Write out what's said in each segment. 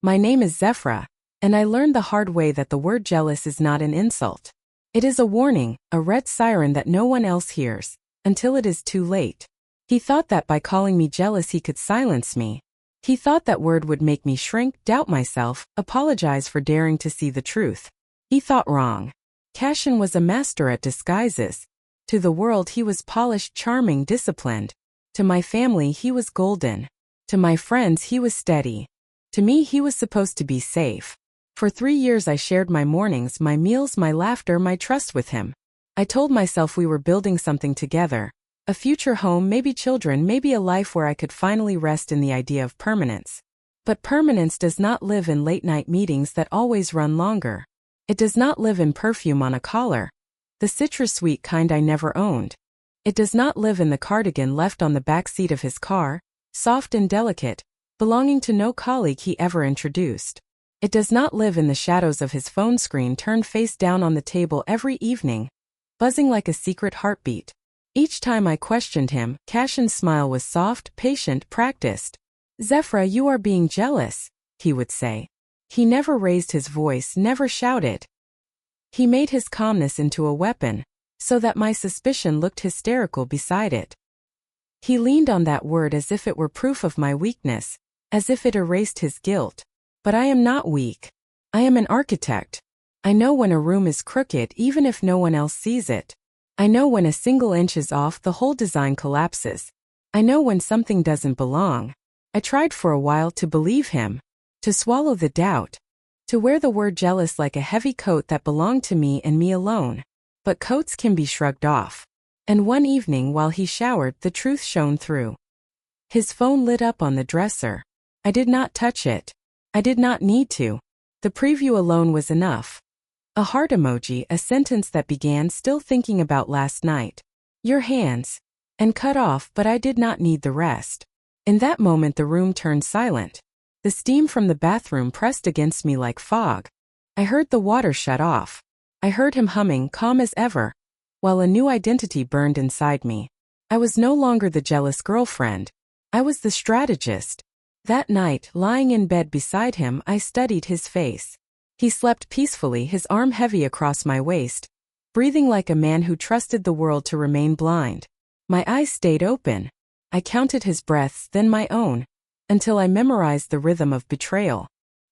My name is Zephra, and I learned the hard way that the word jealous is not an insult. It is a warning, a red siren that no one else hears, until it is too late. He thought that by calling me jealous he could silence me. He thought that word would make me shrink, doubt myself, apologize for daring to see the truth. He thought wrong. Cashin was a master at disguises. To the world he was polished, charming, disciplined. To my family he was golden. To my friends he was steady. To me he was supposed to be safe. For 3 years I shared my mornings, my meals, my laughter, my trust with him. I told myself we were building something together. A future home, maybe children, maybe a life where I could finally rest in the idea of permanence. But permanence does not live in late-night meetings that always run longer. It does not live in perfume on a collar, the citrus-sweet kind I never owned. It does not live in the cardigan left on the back seat of his car, soft and delicate, belonging to no colleague he ever introduced. It does not live in the shadows of his phone screen turned face down on the table every evening, buzzing like a secret heartbeat. Each time I questioned him, Cashin's smile was soft, patient, practiced. "Zephra, you are being jealous," he would say. He never raised his voice, never shouted. He made his calmness into a weapon, so that my suspicion looked hysterical beside it. He leaned on that word as if it were proof of my weakness, as if it erased his guilt. But I am not weak. I am an architect. I know when a room is crooked even if no one else sees it. I know when a single inch is off the whole design collapses. I know when something doesn't belong. I tried for a while to believe him, to swallow the doubt, to wear the word jealous like a heavy coat that belonged to me and me alone. But coats can be shrugged off. And one evening while he showered, the truth shone through. His phone lit up on the dresser. I did not touch it. I did not need to. The preview alone was enough. A heart emoji, a sentence that began, "Still thinking about last night. Your hands." And cut off, but I did not need the rest. In that moment the room turned silent. The steam from the bathroom pressed against me like fog. I heard the water shut off. I heard him humming, calm as ever, while a new identity burned inside me. I was no longer the jealous girlfriend. I was the strategist. That night, lying in bed beside him, I studied his face. He slept peacefully, his arm heavy across my waist, breathing like a man who trusted the world to remain blind. My eyes stayed open. I counted his breaths, then my own, until I memorized the rhythm of betrayal.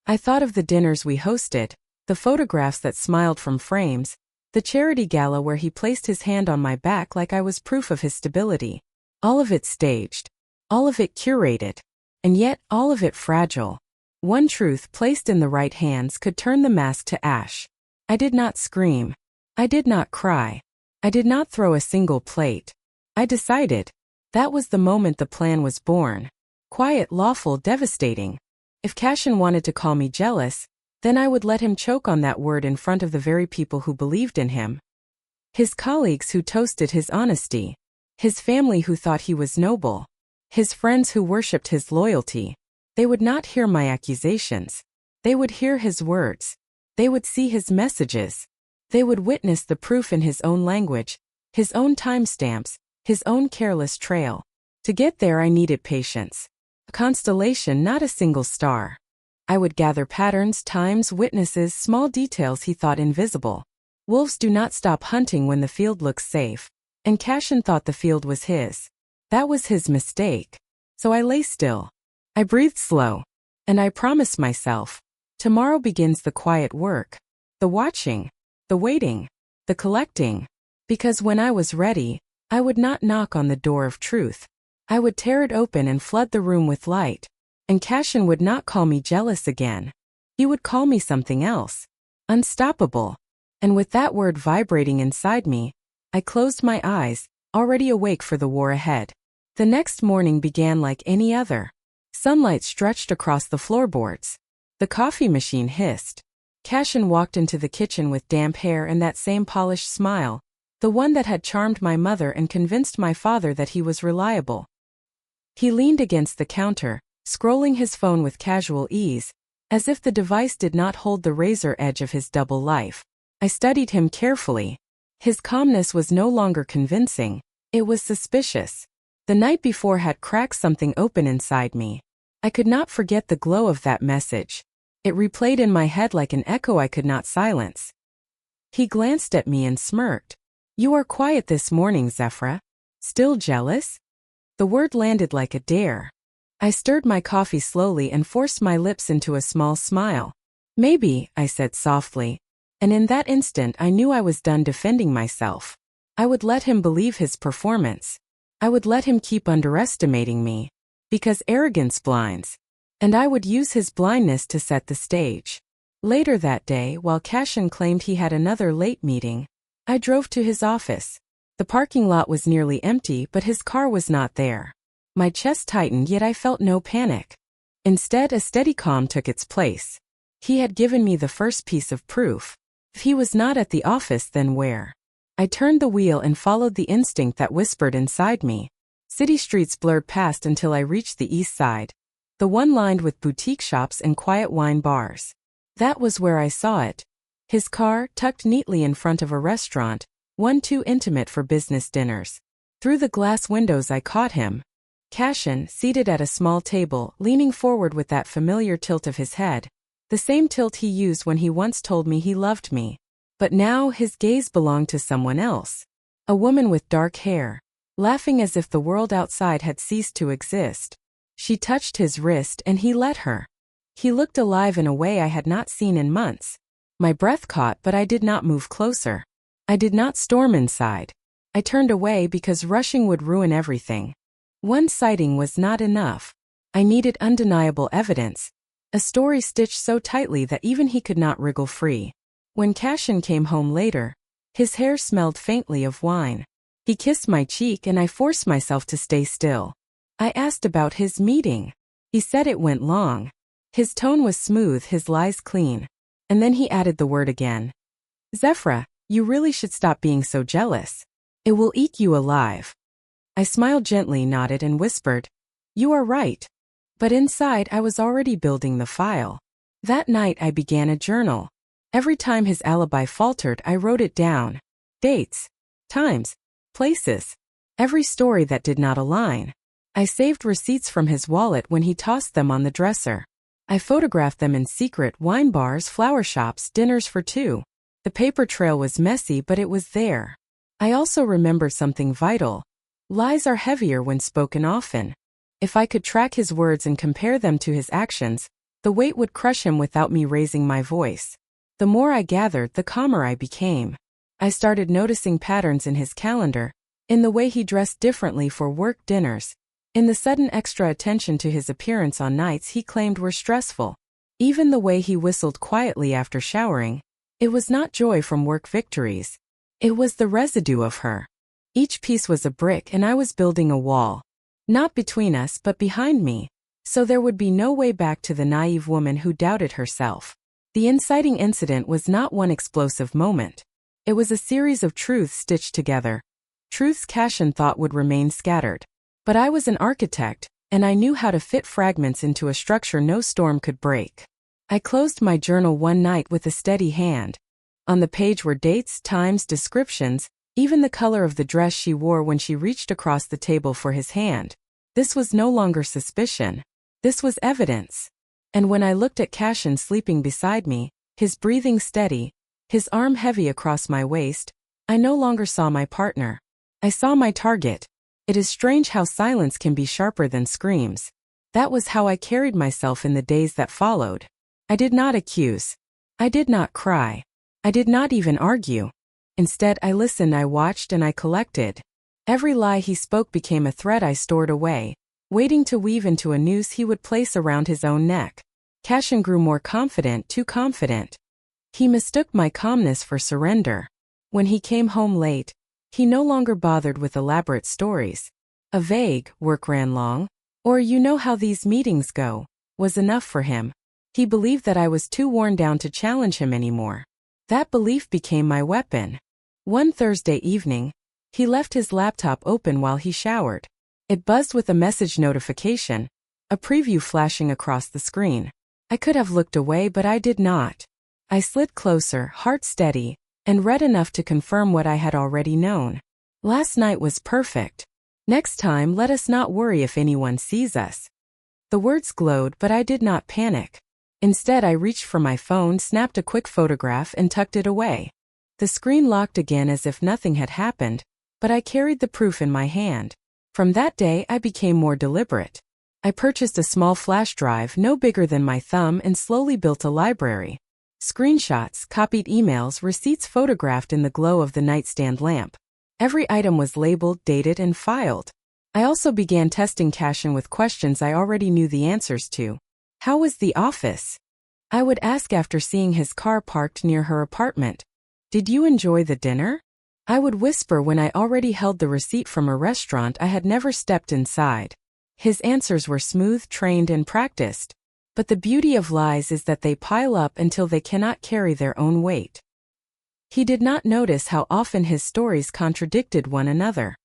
I thought of the dinners we hosted, the photographs that smiled from frames, the charity gala where he placed his hand on my back like I was proof of his stability. All of it staged. All of it curated. And yet, all of it fragile. One truth placed in the right hands could turn the mask to ash. I did not scream. I did not cry. I did not throw a single plate. I decided. That was the moment the plan was born. Quiet, lawful, devastating. If Cashin wanted to call me jealous, then I would let him choke on that word in front of the very people who believed in him. His colleagues who toasted his honesty. His family who thought he was noble. His friends who worshipped his loyalty. They would not hear my accusations. They would hear his words. They would see his messages. They would witness the proof in his own language, his own timestamps, his own careless trail. To get there I needed patience. A constellation, not a single star. I would gather patterns, times, witnesses, small details he thought invisible. Wolves do not stop hunting when the field looks safe. And Cashin thought the field was his. That was his mistake. So I lay still. I breathed slow. And I promised myself, tomorrow begins the quiet work. The watching. The waiting. The collecting. Because when I was ready, I would not knock on the door of truth. I would tear it open and flood the room with light. And Cashin would not call me jealous again. He would call me something else. Unstoppable. And with that word vibrating inside me, I closed my eyes, already awake for the war ahead. The next morning began like any other. Sunlight stretched across the floorboards. The coffee machine hissed. Cashin walked into the kitchen with damp hair and that same polished smile, the one that had charmed my mother and convinced my father that he was reliable. He leaned against the counter, scrolling his phone with casual ease, as if the device did not hold the razor edge of his double life. I studied him carefully. His calmness was no longer convincing. It was suspicious. The night before had cracked something open inside me. I could not forget the glow of that message. It replayed in my head like an echo I could not silence. He glanced at me and smirked. "You are quiet this morning, Zephra. Still jealous?" The word landed like a dare. I stirred my coffee slowly and forced my lips into a small smile. "Maybe," I said softly. And in that instant I knew I was done defending myself. I would let him believe his performance. I would let him keep underestimating me. Because arrogance blinds. And I would use his blindness to set the stage. Later that day, while Cashin claimed he had another late meeting, I drove to his office. The parking lot was nearly empty, but his car was not there. My chest tightened, yet I felt no panic. Instead, a steady calm took its place. He had given me the first piece of proof. If he was not at the office, then where? I turned the wheel and followed the instinct that whispered inside me. City streets blurred past until I reached the east side, the one lined with boutique shops and quiet wine bars. That was where I saw it. His car, tucked neatly in front of a restaurant, one too intimate for business dinners. Through the glass windows I caught him. Cashin, seated at a small table, leaning forward with that familiar tilt of his head. The same tilt he used when he once told me he loved me. But now his gaze belonged to someone else. A woman with dark hair, laughing as if the world outside had ceased to exist. She touched his wrist and he let her. He looked alive in a way I had not seen in months. My breath caught, but I did not move closer. I did not storm inside. I turned away because rushing would ruin everything. One sighting was not enough. I needed undeniable evidence. A story stitched so tightly that even he could not wriggle free. When Cashin came home later, his hair smelled faintly of wine. He kissed my cheek and I forced myself to stay still. I asked about his meeting. He said it went long. His tone was smooth, his lies clean. And then he added the word again. "Zephra, you really should stop being so jealous. It will eat you alive." I smiled gently, nodded and whispered, "You are right." But inside I was already building the file. That night I began a journal. Every time his alibi faltered, I wrote it down. Dates, times, places, every story that did not align. I saved receipts from his wallet when he tossed them on the dresser. I photographed them in secret: wine bars, flower shops, dinners for two. The paper trail was messy, but it was there. I also remembered something vital. Lies are heavier when spoken often. If I could track his words and compare them to his actions, the weight would crush him without me raising my voice. The more I gathered, the calmer I became. I started noticing patterns in his calendar, in the way he dressed differently for work dinners, in the sudden extra attention to his appearance on nights he claimed were stressful. Even the way he whistled quietly after showering. It was not joy from work victories. It was the residue of her. Each piece was a brick and I was building a wall. Not between us but behind me. So there would be no way back to the naive woman who doubted herself. The inciting incident was not one explosive moment. It was a series of truths stitched together. Truths Cashin thought would remain scattered. But I was an architect, and I knew how to fit fragments into a structure no storm could break. I closed my journal one night with a steady hand. On the page were dates, times, descriptions, even the color of the dress she wore when she reached across the table for his hand. This was no longer suspicion. This was evidence. And when I looked at Cashin sleeping beside me, his breathing steady, his arm heavy across my waist, I no longer saw my partner. I saw my target. It is strange how silence can be sharper than screams. That was how I carried myself in the days that followed. I did not accuse. I did not cry. I did not even argue. Instead, I listened, I watched, and I collected. Every lie he spoke became a thread I stored away, waiting to weave into a noose he would place around his own neck. Cashin grew more confident, too confident. He mistook my calmness for surrender. When he came home late, he no longer bothered with elaborate stories. A vague, "work ran long," or "you know how these meetings go," was enough for him. He believed that I was too worn down to challenge him anymore. That belief became my weapon. One Thursday evening, he left his laptop open while he showered. It buzzed with a message notification, a preview flashing across the screen. I could have looked away, but I did not. I slid closer, heart steady, and read enough to confirm what I had already known. Last night was perfect. Next time, let us not worry if anyone sees us. The words glowed, but I did not panic. Instead, I reached for my phone, snapped a quick photograph, and tucked it away. The screen locked again as if nothing had happened, but I carried the proof in my hand. From that day, I became more deliberate. I purchased a small flash drive no bigger than my thumb and slowly built a library. Screenshots, copied emails, receipts photographed in the glow of the nightstand lamp. Every item was labeled, dated, and filed. I also began testing Cashin with questions I already knew the answers to. How was the office? I would ask after seeing his car parked near her apartment. Did you enjoy the dinner? I would whisper when I already held the receipt from a restaurant I had never stepped inside. His answers were smooth, trained, and practiced. But the beauty of lies is that they pile up until they cannot carry their own weight. He did not notice how often his stories contradicted one another.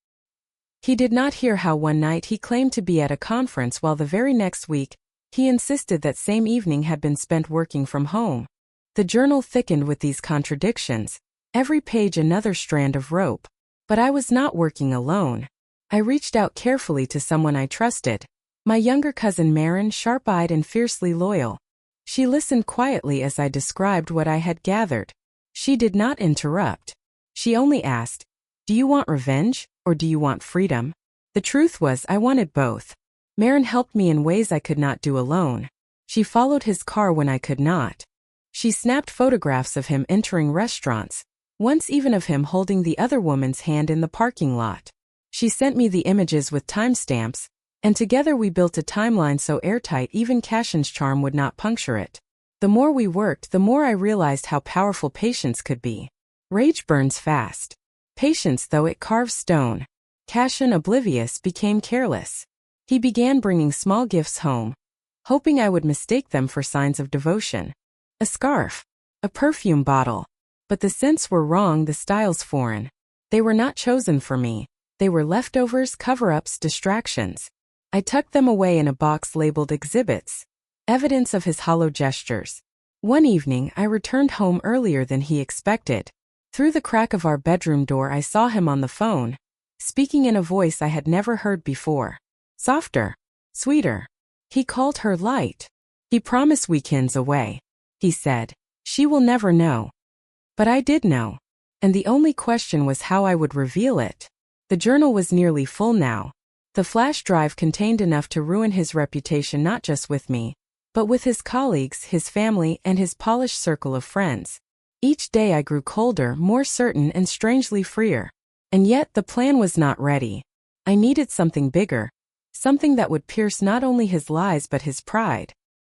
He did not hear how one night he claimed to be at a conference while the very next week, he insisted that same evening had been spent working from home. The journal thickened with these contradictions, every page another strand of rope. But I was not working alone. I reached out carefully to someone I trusted. My younger cousin Marin, sharp-eyed and fiercely loyal. She listened quietly as I described what I had gathered. She did not interrupt. She only asked, "Do you want revenge, or do you want freedom?" The truth was I wanted both. Marin helped me in ways I could not do alone. She followed his car when I could not. She snapped photographs of him entering restaurants, once even of him holding the other woman's hand in the parking lot. She sent me the images with timestamps, and together we built a timeline so airtight even Cashin's charm would not puncture it. The more we worked, the more I realized how powerful patience could be. Rage burns fast. Patience, though, it carves stone. Cashin, oblivious, became careless. He began bringing small gifts home, hoping I would mistake them for signs of devotion. A scarf, a perfume bottle. But the scents were wrong, the styles foreign. They were not chosen for me. They were leftovers, cover-ups, distractions. I tucked them away in a box labeled exhibits, evidence of his hollow gestures. One evening, I returned home earlier than he expected. Through the crack of our bedroom door, I saw him on the phone, speaking in a voice I had never heard before. Softer, sweeter. He called her light. He promised weekends away. He said, "She will never know." But I did know. And the only question was how I would reveal it. The journal was nearly full now. The flash drive contained enough to ruin his reputation not just with me, but with his colleagues, his family, and his polished circle of friends. Each day I grew colder, more certain, and strangely freer. And yet the plan was not ready. I needed something bigger. Something that would pierce not only his lies but his pride.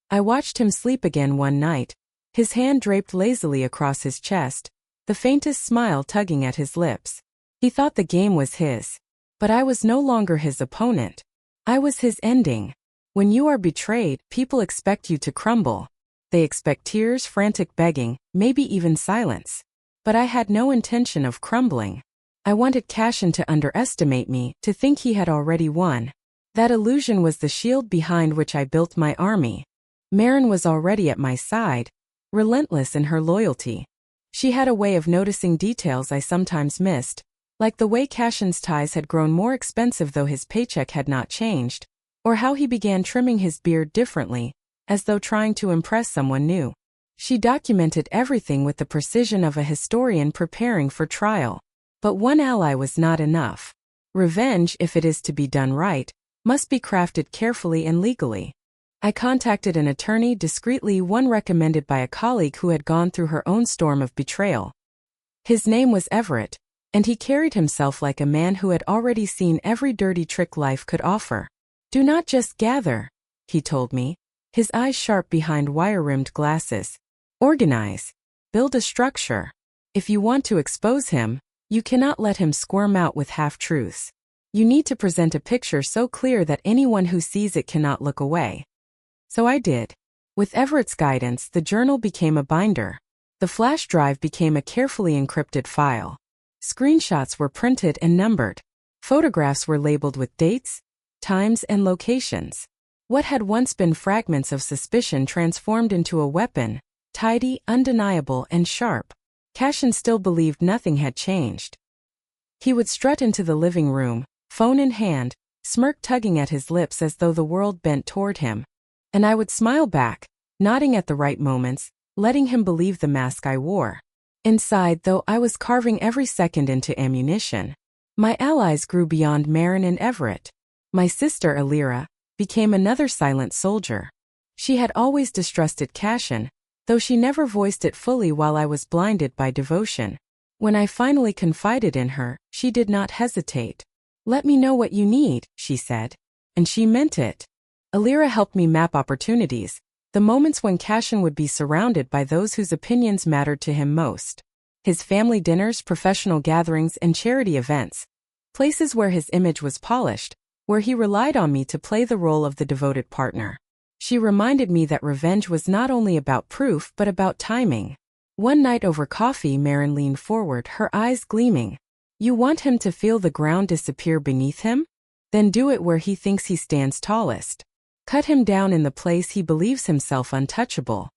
I watched him sleep again one night, his hand draped lazily across his chest, the faintest smile tugging at his lips. He thought the game was his. But I was no longer his opponent. I was his ending. When you are betrayed, people expect you to crumble. They expect tears, frantic begging, maybe even silence. But I had no intention of crumbling. I wanted Cashin to underestimate me, to think he had already won. That illusion was the shield behind which I built my army. Marin was already at my side, relentless in her loyalty. She had a way of noticing details I sometimes missed, like the way Cashin's ties had grown more expensive though his paycheck had not changed, or how he began trimming his beard differently, as though trying to impress someone new. She documented everything with the precision of a historian preparing for trial. But one ally was not enough. Revenge, if it is to be done right, must be crafted carefully and legally. I contacted an attorney discreetly, one recommended by a colleague who had gone through her own storm of betrayal. His name was Everett, and he carried himself like a man who had already seen every dirty trick life could offer. "Do not just gather," he told me, his eyes sharp behind wire-rimmed glasses. "Organize. Build a structure. If you want to expose him, you cannot let him squirm out with half-truths. You need to present a picture so clear that anyone who sees it cannot look away." So I did. With Everett's guidance, the journal became a binder. The flash drive became a carefully encrypted file. Screenshots were printed and numbered. Photographs were labeled with dates, times, and locations. What had once been fragments of suspicion transformed into a weapon, tidy, undeniable, and sharp. Cashin still believed nothing had changed. He would strut into the living room, phone in hand, smirk tugging at his lips as though the world bent toward him. And I would smile back, nodding at the right moments, letting him believe the mask I wore. Inside, though, I was carving every second into ammunition. My allies grew beyond Marin and Everett. My sister, Alira, became another silent soldier. She had always distrusted Cashin, though she never voiced it fully while I was blinded by devotion. When I finally confided in her, she did not hesitate. "Let me know what you need," she said. And she meant it. Alira helped me map opportunities, the moments when Cashin would be surrounded by those whose opinions mattered to him most. His family dinners, professional gatherings, and charity events. Places where his image was polished, where he relied on me to play the role of the devoted partner. She reminded me that revenge was not only about proof but about timing. One night over coffee, Marin leaned forward, her eyes gleaming. "You want him to feel the ground disappear beneath him? Then do it where he thinks he stands tallest. Cut him down in the place he believes himself untouchable."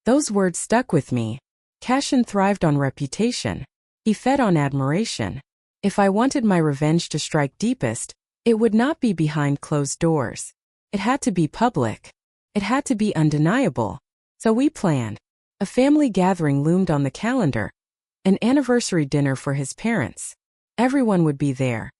Those words stuck with me. Cashin thrived on reputation. He fed on admiration. If I wanted my revenge to strike deepest, it would not be behind closed doors. It had to be public. It had to be undeniable. So we planned. A family gathering loomed on the calendar. An anniversary dinner for his parents. Everyone would be there.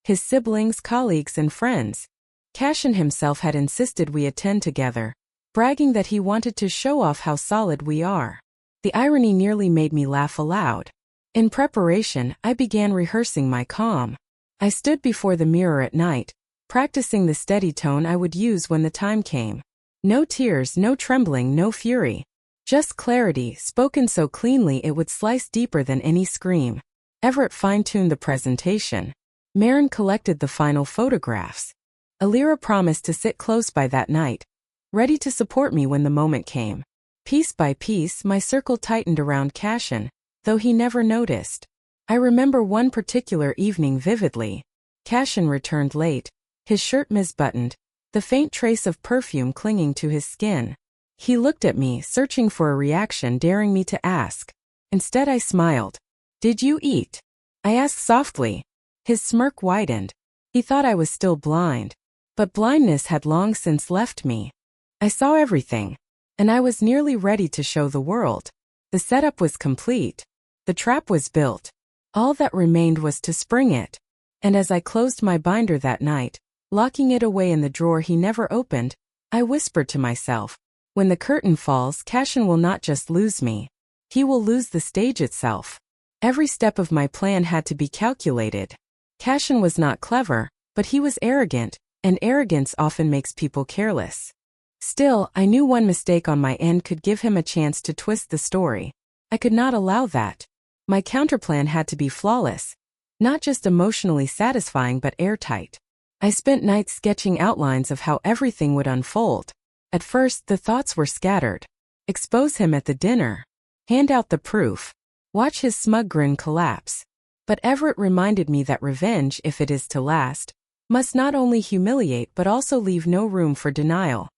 His siblings, colleagues, and friends. Cashin himself had insisted we attend together, bragging that he wanted to show off how solid we are. The irony nearly made me laugh aloud. In preparation, I began rehearsing my calm. I stood before the mirror at night, practicing the steady tone I would use when the time came. No tears, no trembling, no fury. Just clarity, spoken so cleanly it would slice deeper than any scream. Everett fine-tuned the presentation. Marin collected the final photographs. Alira promised to sit close by that night, ready to support me when the moment came. Piece by piece, my circle tightened around Cashin, though he never noticed. I remember one particular evening vividly. Cashin returned late, his shirt misbuttoned, the faint trace of perfume clinging to his skin. He looked at me, searching for a reaction, daring me to ask. Instead, I smiled. "Did you eat?" I asked softly. His smirk widened. He thought I was still blind. But blindness had long since left me. I saw everything. And I was nearly ready to show the world. The setup was complete. The trap was built. All that remained was to spring it. And as I closed my binder that night, locking it away in the drawer he never opened, I whispered to myself, when the curtain falls, Cashin will not just lose me. He will lose the stage itself. Every step of my plan had to be calculated. Cashin was not clever, but he was arrogant, and arrogance often makes people careless. Still, I knew one mistake on my end could give him a chance to twist the story. I could not allow that. My counterplan had to be flawless. Not just emotionally satisfying but airtight. I spent nights sketching outlines of how everything would unfold. At first, the thoughts were scattered. Expose him at the dinner. Hand out the proof. Watch his smug grin collapse. But Everett reminded me that revenge, if it is to last, must not only humiliate but also leave no room for denial.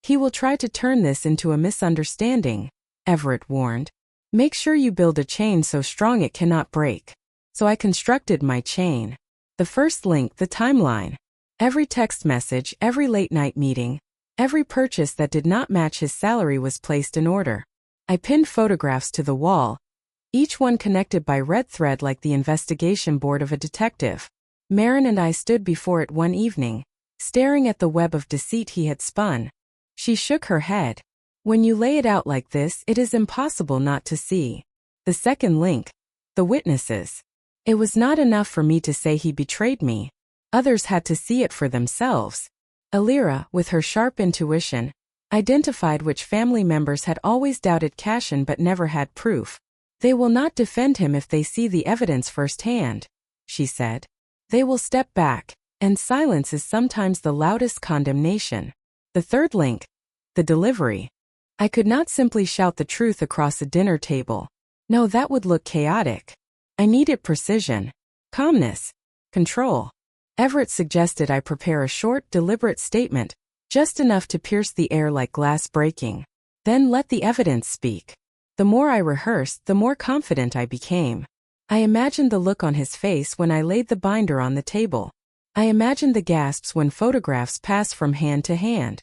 "He will try to turn this into a misunderstanding," Everett warned. "Make sure you build a chain so strong it cannot break." So I constructed my chain. The first link, the timeline. Every text message, every late-night meeting, every purchase that did not match his salary was placed in order. I pinned photographs to the wall, each one connected by red thread like the investigation board of a detective. Marin and I stood before it one evening, staring at the web of deceit he had spun. She shook her head. "When you lay it out like this, it is impossible not to see." The second link. The witnesses. It was not enough for me to say he betrayed me. Others had to see it for themselves. Alira, with her sharp intuition, identified which family members had always doubted Cashin but never had proof. "They will not defend him if they see the evidence firsthand," she said. "They will step back, and silence is sometimes the loudest condemnation." The third link. The delivery. I could not simply shout the truth across a dinner table. No, that would look chaotic. I needed precision, calmness, control. Everett suggested I prepare a short, deliberate statement, just enough to pierce the air like glass breaking. Then let the evidence speak. The more I rehearsed, the more confident I became. I imagined the look on his face when I laid the binder on the table. I imagined the gasps when photographs passed from hand to hand.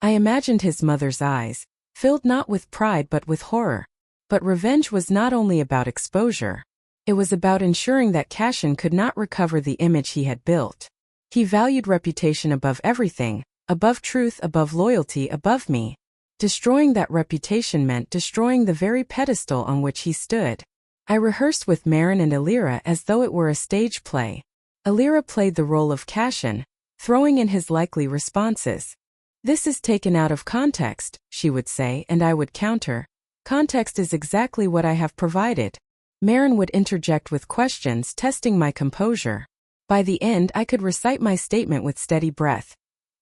I imagined his mother's eyes, filled not with pride but with horror. But revenge was not only about exposure. It was about ensuring that Cashin could not recover the image he had built. He valued reputation above everything, above truth, above loyalty, above me. Destroying that reputation meant destroying the very pedestal on which he stood. I rehearsed with Marin and Alira as though it were a stage play. Alira played the role of Cashin, throwing in his likely responses. "This is taken out of context," she would say, and I would counter. "Context is exactly what I have provided." Marin would interject with questions, testing my composure. By the end, I could recite my statement with steady breath,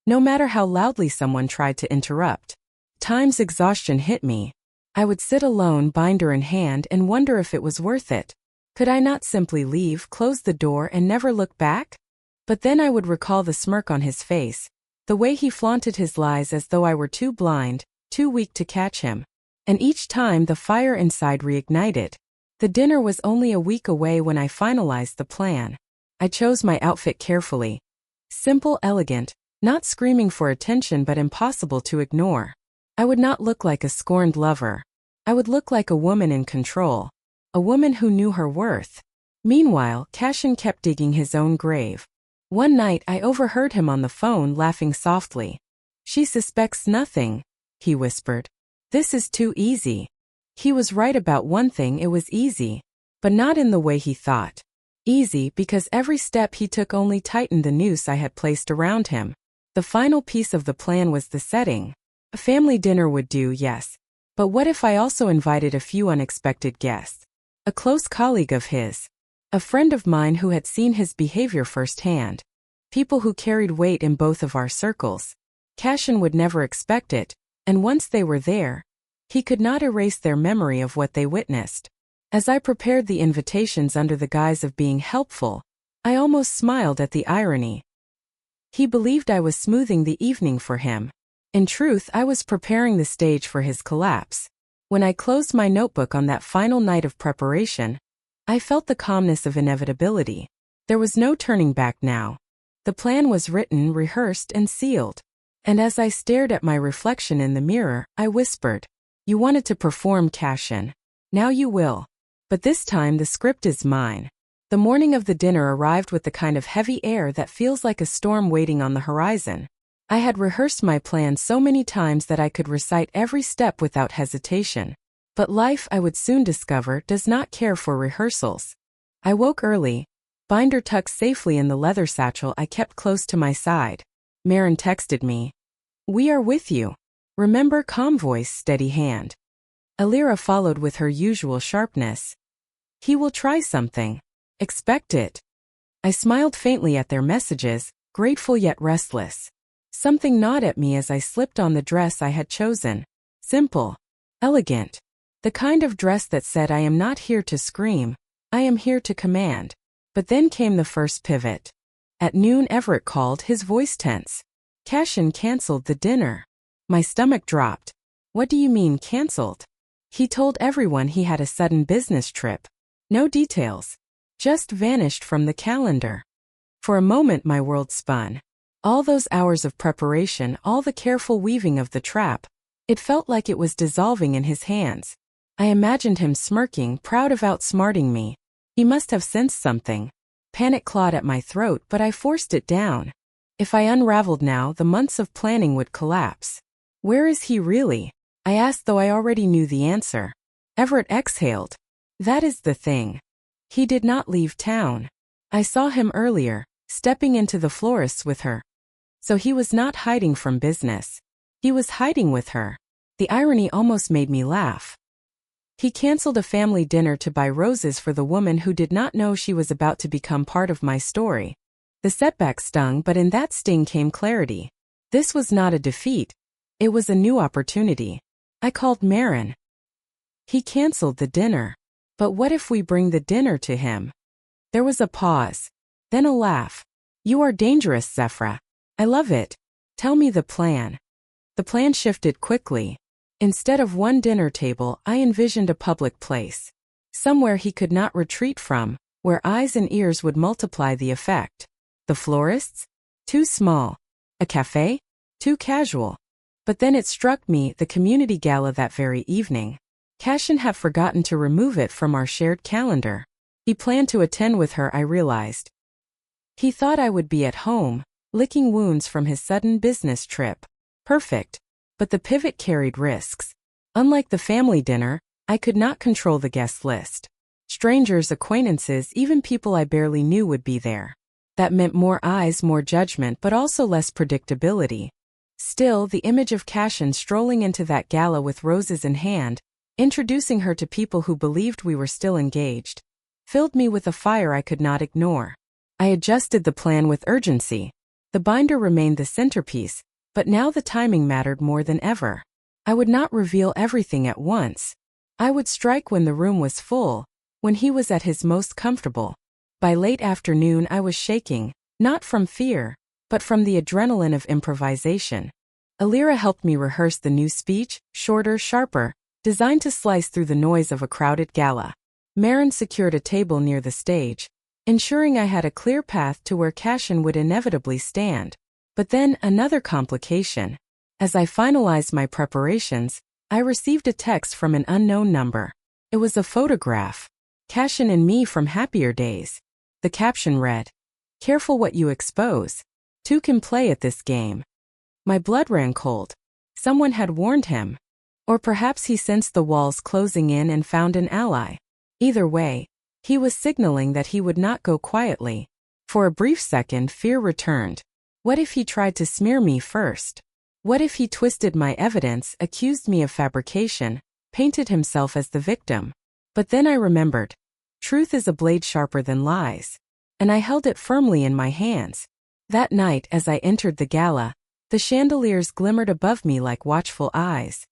no matter how loudly someone tried to interrupt. Time's exhaustion hit me. I would sit alone, binder in hand, and wonder if it was worth it. Could I not simply leave, close the door, and never look back? But then I would recall the smirk on his face, the way he flaunted his lies as though I were too blind, too weak to catch him. And each time the fire inside reignited. The dinner was only a week away when I finalized the plan. I chose my outfit carefully. Simple, elegant, not screaming for attention but impossible to ignore. I would not look like a scorned lover. I would look like a woman in control. A woman who knew her worth. Meanwhile, Cashin kept digging his own grave. One night I overheard him on the phone laughing softly. "She suspects nothing," he whispered. "This is too easy." He was right about one thing: it was easy. But not in the way he thought. Easy because every step he took only tightened the noose I had placed around him. The final piece of the plan was the setting. A family dinner would do, yes. But what if I also invited a few unexpected guests? A close colleague of his. A friend of mine who had seen his behavior firsthand. People who carried weight in both of our circles. Cashin would never expect it, and once they were there, he could not erase their memory of what they witnessed. As I prepared the invitations under the guise of being helpful, I almost smiled at the irony. He believed I was smoothing the evening for him. In truth, I was preparing the stage for his collapse. When I closed my notebook on that final night of preparation, I felt the calmness of inevitability. There was no turning back now. The plan was written, rehearsed, and sealed. And as I stared at my reflection in the mirror, I whispered, "You wanted to perform, Cashin. Now you will. But this time the script is mine." The morning of the dinner arrived with the kind of heavy air that feels like a storm waiting on the horizon. I had rehearsed my plan so many times that I could recite every step without hesitation. But life, I would soon discover, does not care for rehearsals. I woke early, binder tucked safely in the leather satchel I kept close to my side. Marin texted me. "We are with you. Remember, calm voice, steady hand." Alira followed with her usual sharpness. "He will try something. Expect it." I smiled faintly at their messages, grateful yet restless. Something gnawed at me as I slipped on the dress I had chosen. Simple. Elegant. The kind of dress that said, "I am not here to scream. I am here to command." But then came the first pivot. At noon Everett called, his voice tense. Cashin canceled the dinner. My stomach dropped. "What do you mean, canceled?" He told everyone he had a sudden business trip. No details. Just vanished from the calendar. For a moment my world spun. All those hours of preparation, all the careful weaving of the trap, it felt like it was dissolving in his hands. I imagined him smirking, proud of outsmarting me. He must have sensed something. Panic clawed at my throat, but I forced it down. If I unraveled now, the months of planning would collapse. "Where is he really?" I asked, though I already knew the answer. Everett exhaled. "That is the thing. He did not leave town. I saw him earlier, stepping into the florist's with her." So he was not hiding from business. He was hiding with her. The irony almost made me laugh. He canceled a family dinner to buy roses for the woman who did not know she was about to become part of my story. The setback stung, but in that sting came clarity. This was not a defeat. It was a new opportunity. I called Marin. "He canceled the dinner. But what if we bring the dinner to him?" There was a pause. Then a laugh. "You are dangerous, Zephra. I love it. Tell me the plan." The plan shifted quickly. Instead of one dinner table, I envisioned a public place. Somewhere he could not retreat from, where eyes and ears would multiply the effect. The florist's? Too small. A cafe? Too casual. But then it struck me, the community gala that very evening. Cashin had forgotten to remove it from our shared calendar. He planned to attend with her, I realized. He thought I would be at home, licking wounds from his sudden business trip. Perfect. But the pivot carried risks. Unlike the family dinner, I could not control the guest list. Strangers, acquaintances, even people I barely knew would be there. That meant more eyes, more judgment, but also less predictability. Still, the image of Cashin strolling into that gala with roses in hand, introducing her to people who believed we were still engaged, filled me with a fire I could not ignore. I adjusted the plan with urgency. The binder remained the centerpiece, but now the timing mattered more than ever. I would not reveal everything at once. I would strike when the room was full, when he was at his most comfortable. By late afternoon I was shaking, not from fear, but from the adrenaline of improvisation. Alira helped me rehearse the new speech, shorter, sharper, designed to slice through the noise of a crowded gala. Marin secured a table near the stage, ensuring I had a clear path to where Cashin would inevitably stand. But then another complication. As I finalized my preparations, I received a text from an unknown number. It was a photograph. Cashin and me from happier days. The caption read, "Careful what you expose. Two can play at this game." My blood ran cold. Someone had warned him. Or perhaps he sensed the walls closing in and found an ally. Either way, he was signaling that he would not go quietly. For a brief second, fear returned. What if he tried to smear me first? What if he twisted my evidence, accused me of fabrication, painted himself as the victim? But then I remembered. Truth is a blade sharper than lies. And I held it firmly in my hands. That night, as I entered the gala, the chandeliers glimmered above me like watchful eyes.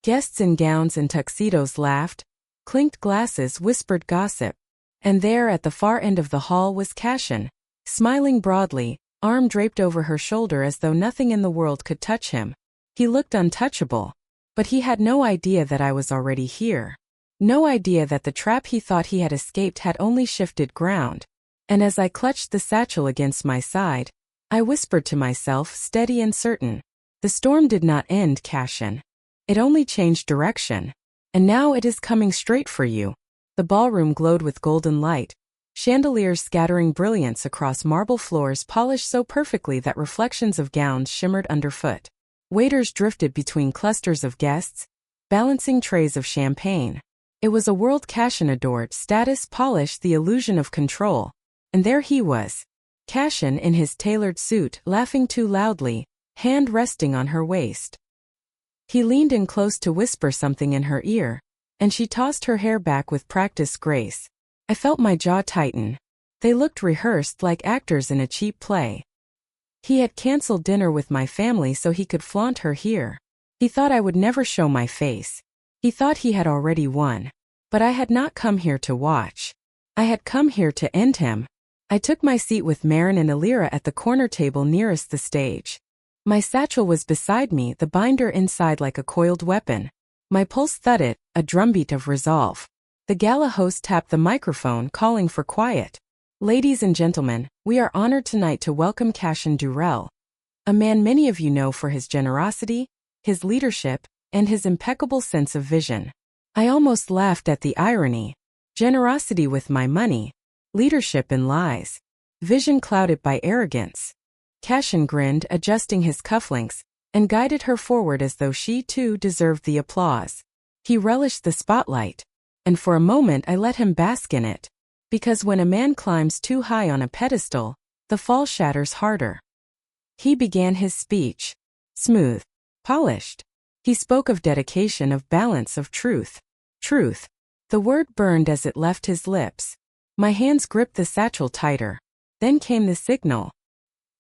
Guests in gowns and tuxedos laughed, clinked glasses, whispered gossip. And there at the far end of the hall was Cashin, smiling broadly, arm draped over her shoulder as though nothing in the world could touch him. He looked untouchable. But he had no idea that I was already here. No idea that the trap he thought he had escaped had only shifted ground. And as I clutched the satchel against my side, I whispered to myself, steady and certain, "The storm did not end, Cashin. It only changed direction. And now it is coming straight for you." The ballroom glowed with golden light, chandeliers scattering brilliance across marble floors polished so perfectly that reflections of gowns shimmered underfoot. Waiters drifted between clusters of guests, balancing trays of champagne. It was a world Cashin adored, status, polish, the illusion of control. And there he was. Cashin in his tailored suit, laughing too loudly, hand resting on her waist. He leaned in close to whisper something in her ear, and she tossed her hair back with practiced grace. I felt my jaw tighten. They looked rehearsed, like actors in a cheap play. He had canceled dinner with my family so he could flaunt her here. He thought I would never show my face. He thought he had already won. But I had not come here to watch. I had come here to end him. I took my seat with Marin and Alira at the corner table nearest the stage. My satchel was beside me, the binder inside like a coiled weapon. My pulse thudded, a drumbeat of resolve. The gala host tapped the microphone, calling for quiet. "Ladies and gentlemen, we are honored tonight to welcome Cashin Durrell, a man many of you know for his generosity, his leadership, and his impeccable sense of vision." I almost laughed at the irony. Generosity with my money. Leadership in lies. Vision clouded by arrogance. Cashin grinned, adjusting his cufflinks, and guided her forward as though she too deserved the applause. He relished the spotlight. And for a moment I let him bask in it. Because when a man climbs too high on a pedestal, the fall shatters harder. He began his speech. Smooth. Polished. He spoke of dedication, of balance, of truth. Truth. The word burned as it left his lips. My hands gripped the satchel tighter. Then came the signal.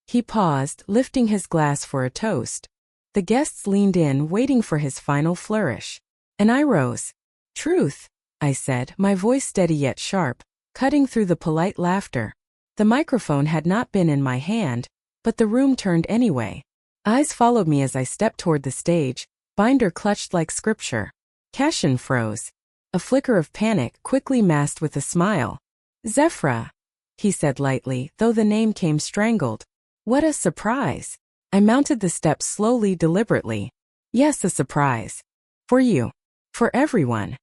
He paused, lifting his glass for a toast. The guests leaned in, waiting for his final flourish. And I rose. "Truth," I said, my voice steady yet sharp, cutting through the polite laughter. The microphone had not been in my hand, but the room turned anyway. Eyes followed me as I stepped toward the stage, binder clutched like scripture. Cashin froze. A flicker of panic, quickly masked with a smile. "Zephra," he said lightly, though the name came strangled. What a surprise. I mounted the steps slowly, deliberately. Yes, a surprise. For you. For everyone.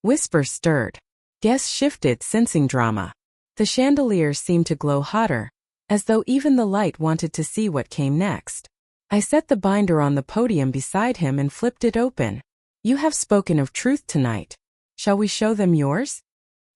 Whispers stirred. Guests shifted, sensing drama. The chandeliers seemed to glow hotter, as though even the light wanted to see what came next. I set the binder on the podium beside him and flipped it open. You have spoken of truth tonight. Shall we show them yours?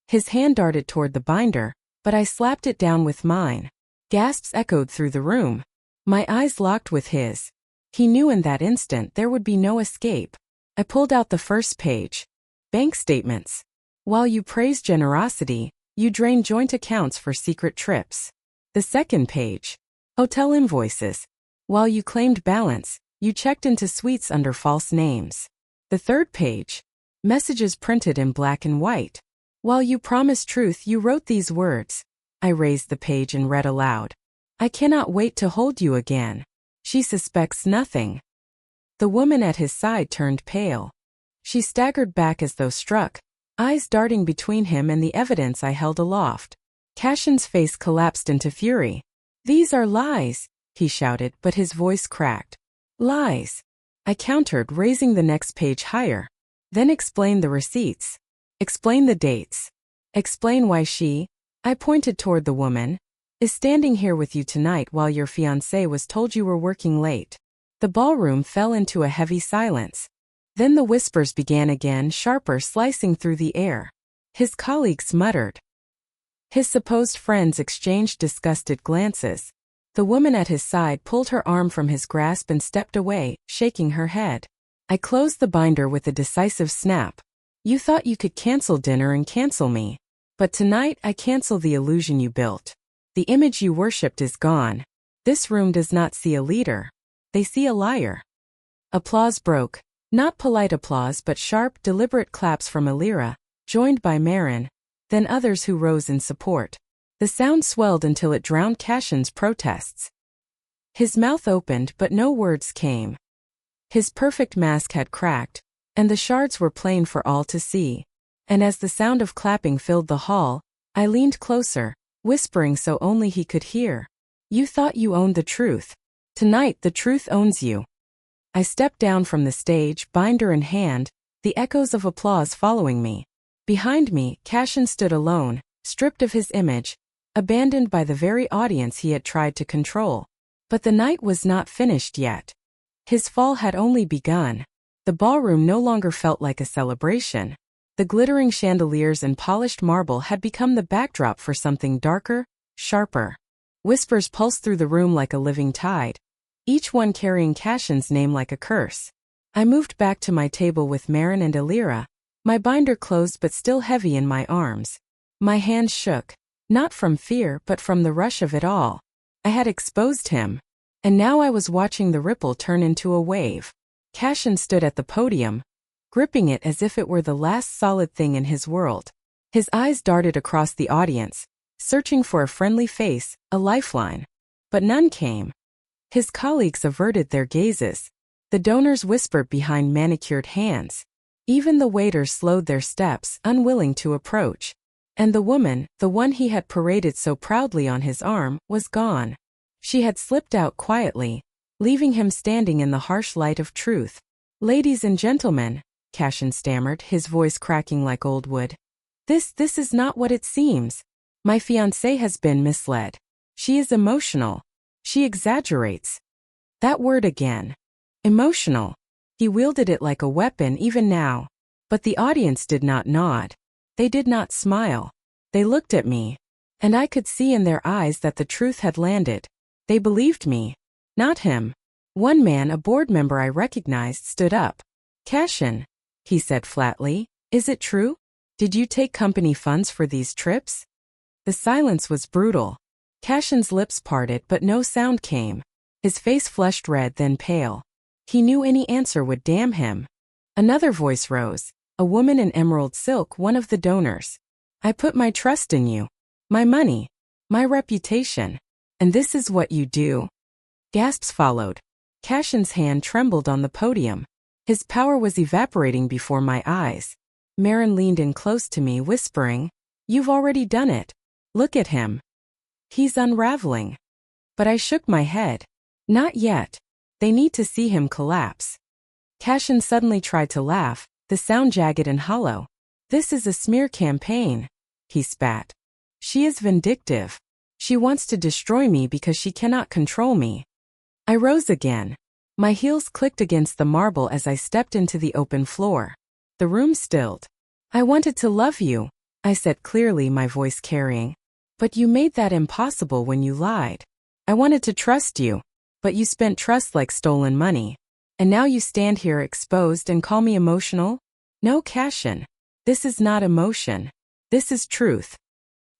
His hand darted toward the binder, but I slapped it down with mine. Gasps echoed through the room. My eyes locked with his. He knew in that instant there would be no escape. I pulled out the first page. Bank statements. While you praise generosity, you drain joint accounts for secret trips. The second page. Hotel invoices. While you claimed balance, you checked into suites under false names. The third page. Messages printed in black and white. While you promised truth, you wrote these words. I raised the page and read aloud. I cannot wait to hold you again. She suspects nothing. The woman at his side turned pale. She staggered back as though struck, eyes darting between him and the evidence I held aloft. Cashin's face collapsed into fury. These are lies, he shouted, but his voice cracked. Lies. I countered, raising the next page higher. Then explain the receipts. Explain the dates. Explain why she, I pointed toward the woman, is standing here with you tonight while your fiancé was told you were working late. The ballroom fell into a heavy silence. Then the whispers began again, sharper, slicing through the air. His colleagues muttered. His supposed friends exchanged disgusted glances. The woman at his side pulled her arm from his grasp and stepped away, shaking her head. I closed the binder with a decisive snap. You thought you could cancel dinner and cancel me. But tonight I cancel the illusion you built. The image you worshipped is gone. This room does not see a leader. They see a liar. Applause broke. Not polite applause but sharp, deliberate claps from Alira, joined by Marin, then others who rose in support. The sound swelled until it drowned Cashin's protests. His mouth opened but no words came. His perfect mask had cracked, and the shards were plain for all to see. And as the sound of clapping filled the hall, I leaned closer, whispering so only he could hear. You thought you owned the truth. Tonight the truth owns you. I stepped down from the stage, binder in hand, the echoes of applause following me. Behind me, Cashin stood alone, stripped of his image, abandoned by the very audience he had tried to control. But the night was not finished yet. His fall had only begun. The ballroom no longer felt like a celebration. The glittering chandeliers and polished marble had become the backdrop for something darker, sharper. Whispers pulsed through the room like a living tide, each one carrying Cashin's name like a curse. I moved back to my table with Marin and Alira, my binder closed but still heavy in my arms. My hands shook, not from fear but from the rush of it all. I had exposed him, and now I was watching the ripple turn into a wave. Cashin stood at the podium, gripping it as if it were the last solid thing in his world. His eyes darted across the audience, searching for a friendly face, a lifeline. But none came. His colleagues averted their gazes. The donors whispered behind manicured hands. Even the waiters slowed their steps, unwilling to approach. And the woman, the one he had paraded so proudly on his arm, was gone. She had slipped out quietly, leaving him standing in the harsh light of truth. Ladies and gentlemen, Cashin stammered, his voice cracking like old wood. This is not what it seems. My fiancée has been misled. She is emotional. She exaggerates. That word again. Emotional. He wielded it like a weapon even now. But the audience did not nod. They did not smile. They looked at me. And I could see in their eyes that the truth had landed. They believed me. Not him. One man, a board member I recognized, stood up. Cashin, he said flatly, is it true? Did you take company funds for these trips? The silence was brutal. Cashin's lips parted but no sound came. His face flushed red then pale. He knew any answer would damn him. Another voice rose, a woman in emerald silk, one of the donors. I put my trust in you. My money. My reputation. And this is what you do. Gasps followed. Cashin's hand trembled on the podium. His power was evaporating before my eyes. Marin leaned in close to me, whispering, You've already done it. Look at him. He's unraveling. But I shook my head. Not yet. They need to see him collapse. Cashin suddenly tried to laugh, the sound jagged and hollow. This is a smear campaign, he spat. She is vindictive. She wants to destroy me because she cannot control me. I rose again. My heels clicked against the marble as I stepped into the open floor. The room stilled. I wanted to love you, I said clearly, my voice carrying. But you made that impossible when you lied. I wanted to trust you, but you spent trust like stolen money. And now you stand here exposed and call me emotional? No, Cashin. This is not emotion. This is truth.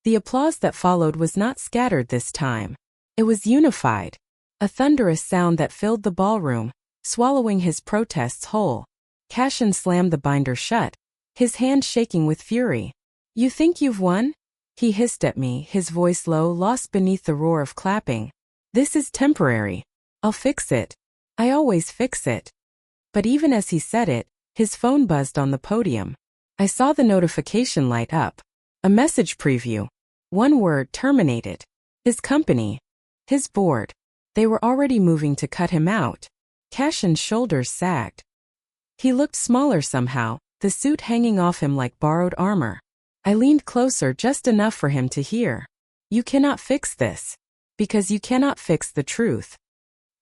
The applause that followed was not scattered this time. It was unified. A thunderous sound that filled the ballroom, swallowing his protests whole. Cashin slammed the binder shut, his hand shaking with fury. You think you've won? He hissed at me, his voice low, lost beneath the roar of clapping. This is temporary. I'll fix it. I always fix it. But even as he said it, his phone buzzed on the podium. I saw the notification light up. A message preview. One word: terminated. His company. His board. They were already moving to cut him out. Cashin's shoulders sagged. He looked smaller somehow, the suit hanging off him like borrowed armor. I leaned closer just enough for him to hear. You cannot fix this. Because you cannot fix the truth.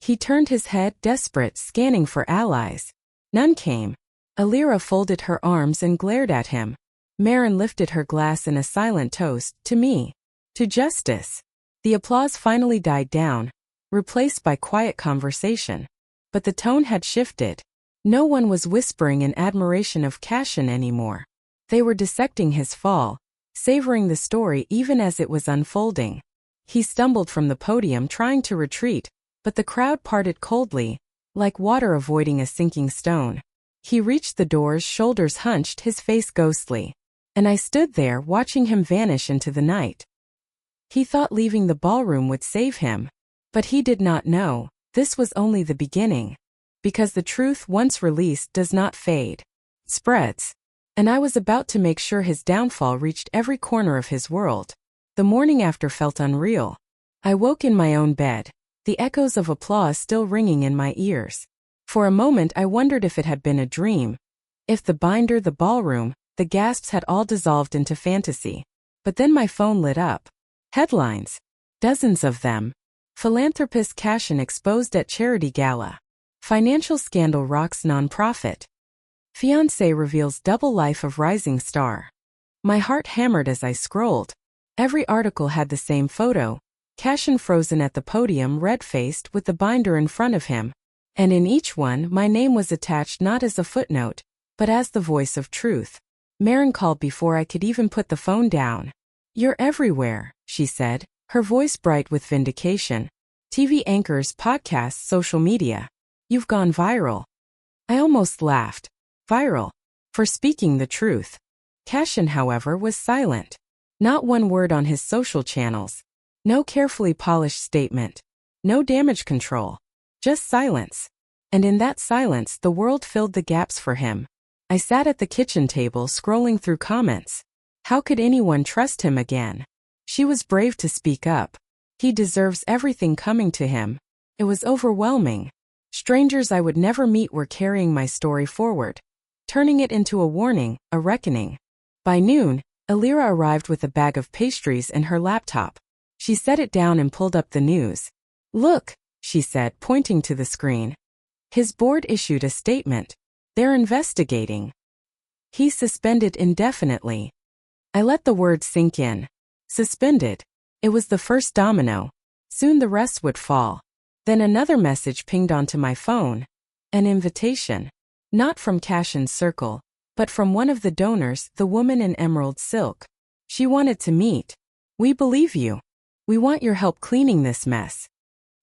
He turned his head, desperate, scanning for allies. None came. Alira folded her arms and glared at him. Marin lifted her glass in a silent toast, to me. To justice. The applause finally died down, replaced by quiet conversation. But the tone had shifted. No one was whispering in admiration of Cashin anymore. They were dissecting his fall, savoring the story even as it was unfolding. He stumbled from the podium trying to retreat, but the crowd parted coldly, like water avoiding a sinking stone. He reached the doors, shoulders hunched, his face ghostly. And I stood there watching him vanish into the night. He thought leaving the ballroom would save him. But he did not know, this was only the beginning. Because the truth once released does not fade. It spreads. And I was about to make sure his downfall reached every corner of his world. The morning after felt unreal. I woke in my own bed, the echoes of applause still ringing in my ears. For a moment I wondered if it had been a dream. If the binder, the ballroom, the gasps had all dissolved into fantasy. But then my phone lit up. Headlines. Dozens of them. Philanthropist Cashin exposed at charity gala. Financial scandal rocks nonprofit. Fiancé reveals double life of rising star. My heart hammered as I scrolled. Every article had the same photo. Cashin frozen at the podium, red-faced, with the binder in front of him. And in each one, my name was attached not as a footnote, but as the voice of truth. Marin called before I could even put the phone down. You're everywhere, she said, her voice bright with vindication. TV anchors, podcasts, social media. You've gone viral. I almost laughed. Viral. For speaking the truth. Cashin, however, was silent. Not one word on his social channels. No carefully polished statement. No damage control. Just silence. And in that silence the world filled the gaps for him. I sat at the kitchen table scrolling through comments. How could anyone trust him again? She was brave to speak up. He deserves everything coming to him. It was overwhelming. Strangers I would never meet were carrying my story forward. Turning it into a warning, a reckoning. By noon, Alira arrived with a bag of pastries and her laptop. She set it down and pulled up the news. Look, she said, pointing to the screen. His board issued a statement. They're investigating. He's suspended indefinitely. I let the words sink in. Suspended. It was the first domino. Soon the rest would fall. Then another message pinged onto my phone. An invitation. Not from Cashin's circle, but from one of the donors, the woman in emerald silk. She wanted to meet. We believe you. We want your help cleaning this mess.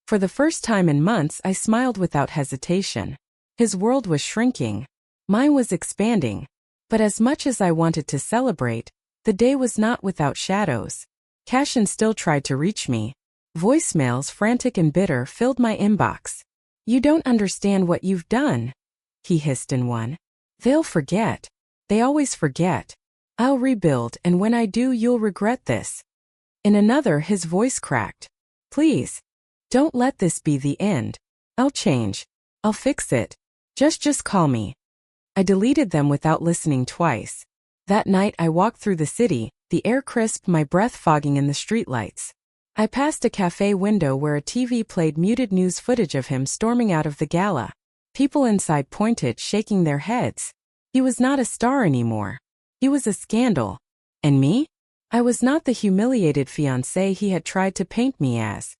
For the first time in months I smiled without hesitation. His world was shrinking. Mine was expanding. But as much as I wanted to celebrate, the day was not without shadows. Cashin still tried to reach me. Voicemails, frantic and bitter, filled my inbox. You don't understand what you've done, he hissed in one. They'll forget. They always forget. I'll rebuild, and when I do you'll regret this. In another his voice cracked. Please. Don't let this be the end. I'll change. I'll fix it. Just call me. I deleted them without listening twice. That night I walked through the city, the air crisp, my breath fogging in the streetlights. I passed a cafe window where a TV played muted news footage of him storming out of the gala. People inside pointed, shaking their heads. He was not a star anymore. He was a scandal. And me? I was not the humiliated fiancée he had tried to paint me as.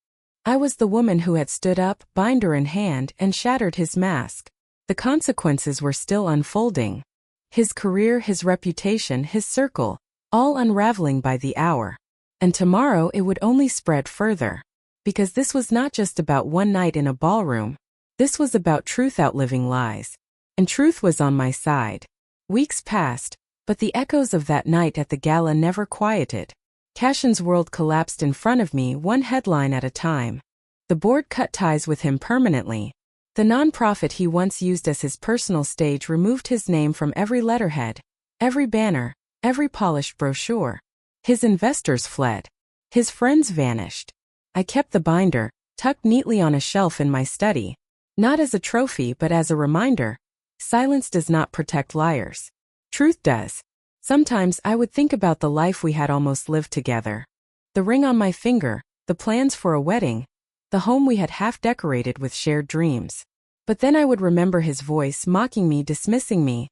I was the woman who had stood up, binder in hand, and shattered his mask. The consequences were still unfolding. His career, his reputation, his circle, all unraveling by the hour. And tomorrow it would only spread further. Because this was not just about one night in a ballroom. This was about truth outliving lies. And truth was on my side. Weeks passed, but the echoes of that night at the gala never quieted. Cashin's world collapsed in front of me, one headline at a time. The board cut ties with him permanently. The nonprofit he once used as his personal stage removed his name from every letterhead, every banner, every polished brochure. His investors fled. His friends vanished. I kept the binder, tucked neatly on a shelf in my study. Not as a trophy but as a reminder. Silence does not protect liars. Truth does. Sometimes I would think about the life we had almost lived together. The ring on my finger, the plans for a wedding, the home we had half decorated with shared dreams. But then I would remember his voice mocking me, dismissing me,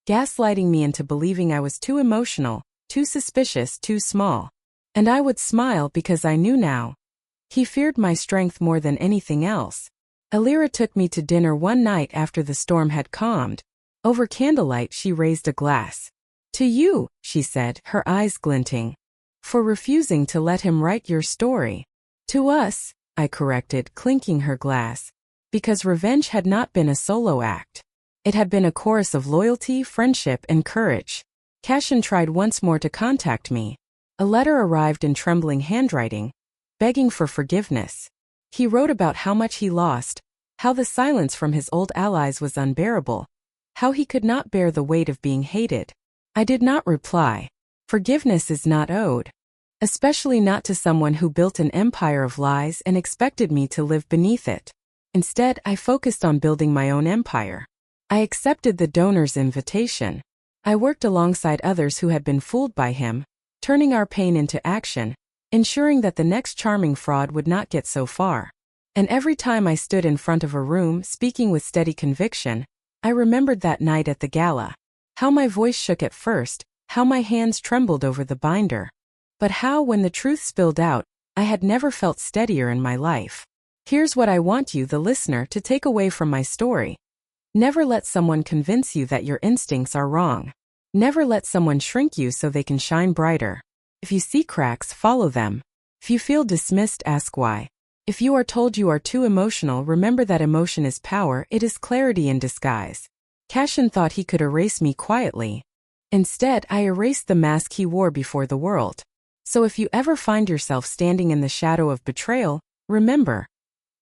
gaslighting me into believing I was too emotional, too suspicious, too small. And I would smile because I knew now. He feared my strength more than anything else. Alira took me to dinner one night after the storm had calmed. Over candlelight she raised a glass. To you, she said, her eyes glinting. For refusing to let him write your story. To us, I corrected, clinking her glass. Because revenge had not been a solo act. It had been a chorus of loyalty, friendship, and courage. Cashin tried once more to contact me. A letter arrived in trembling handwriting, begging for forgiveness. He wrote about how much he lost, how the silence from his old allies was unbearable, how he could not bear the weight of being hated. I did not reply. Forgiveness is not owed. Especially not to someone who built an empire of lies and expected me to live beneath it. Instead, I focused on building my own empire. I accepted the donor's invitation. I worked alongside others who had been fooled by him, turning our pain into action, ensuring that the next charming fraud would not get so far. And every time I stood in front of a room, speaking with steady conviction, I remembered that night at the gala. How my voice shook at first, how my hands trembled over the binder. But how, when the truth spilled out, I had never felt steadier in my life. Here's what I want you, the listener, to take away from my story. Never let someone convince you that your instincts are wrong. Never let someone shrink you so they can shine brighter. If you see cracks, follow them. If you feel dismissed, ask why. If you are told you are too emotional, remember that emotion is power, it is clarity in disguise. Cashin thought he could erase me quietly. Instead, I erased the mask he wore before the world. So if you ever find yourself standing in the shadow of betrayal, remember,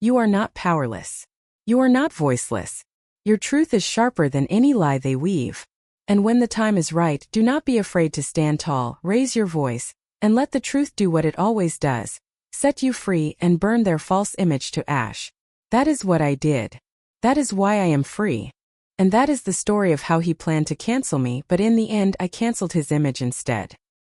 you are not powerless. You are not voiceless. Your truth is sharper than any lie they weave. And when the time is right, do not be afraid to stand tall, raise your voice, and let the truth do what it always does, set you free and burn their false image to ash. That is what I did. That is why I am free. And that is the story of how he planned to cancel me, but in the end I canceled his image instead.